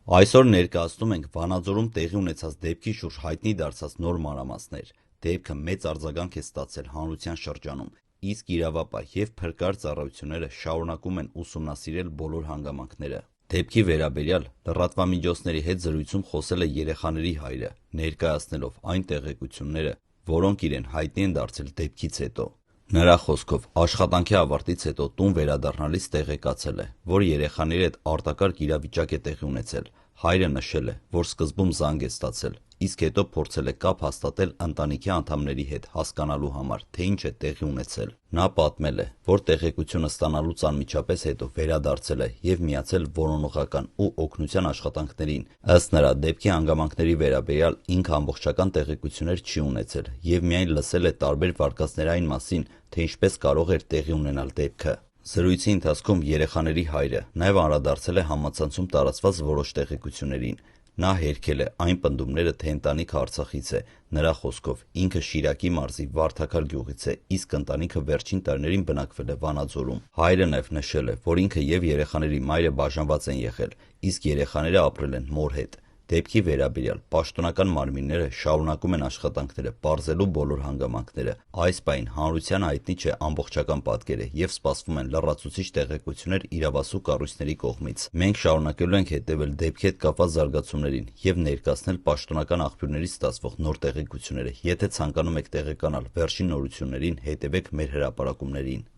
Այսօր ներկայացնում ենք Վանաձորում տեղի ունեցած դեպքի շուրջ հայտնի դարձած նոր մանրամասներ։ Դեպքը մեծ արձագանք է ստացել հանրության շրջանում, իսկ իրավապահ և փրկարար ծառայությունները շարունակում են ուսումնասիրել բոլոր հանգամանքները։ Դեպքի վերաբերյալ լրատվամիջոցների հետ զրույցում խոսել է երեխաների հայրը, ներկայացնելով այն տեղեկությունները, որոնք իրեն հայտնի են դարձել դեպքից հետո։ Նրա խոսքով աշխատանքի ավարտից հետո տուն վերադառնալիս տեղեկացել է, որ երեխաների հետ արտակարգ իրավիճակ է տեղի ունեցել։ Հայրը նշել է, որ սկզբում զանգ է ստացել, իսկ հետո փորձել է կապ հաստատել ընտանիքի անդամների հետ հասկանալու համար, թե ինչ է տեղի ունեցել։ Նա պատմել է, որ տեղեկությունը ստանալուց անմիջապես հետո վերադարձել է և միացել որոնողական ու օգնության աշխատանքներին։ Ըստ նրա, դեպքի հանգամանքների վերաբերյալ ինքը ամբողջական տեղեկություններ չի ունեցել և միայն լսել է տարբեր վարկածներ այն մասին, թե ինչպես կարող էր տեղի ունենալ դեպքը։ Զրույցի ընթացքում երեխաների հայրը նաև անդրադարձել է համացանցում տարածված որոշ տեղեկություններին։ Նա հերքել է այն պնդումները, թե ընտանիքը Արցախից է։ Նրա խոսքով ինքը Շիրակի մարզի Վարդաքար գյուղից է, իսկ ընտանիքը վերջին տարիներին բնակվել է Վանաձորում։ Հայրը նաև նշել է, որ ինքը և երեխաների մայրը բաժանված են եղել, իսկ երեխաները ապրել են մոր հետ։ Դեպքի վերաբերյալ պաշտոնական մարմինները շարունակում են աշխատանքները պարզելու բոլոր հանգամանքները։ Այս պահին հանրության հայտնի չէ ամբողջական պատկերը և սպասվում են լրացուցիչ տեղեկություններ իրավասու կառույցների կողմից։ Մենք շարունակելու ենք հետևել դեպքի հետ կապված զարգացումներին և ներկայացնել պաշտոնական աղբյուրներից ստացվող նոր տեղեկությունները։ Եթե ցանկանում եք տեղեկանալ վերջին նորություններին, հետևեք մեր հրապարակումներին։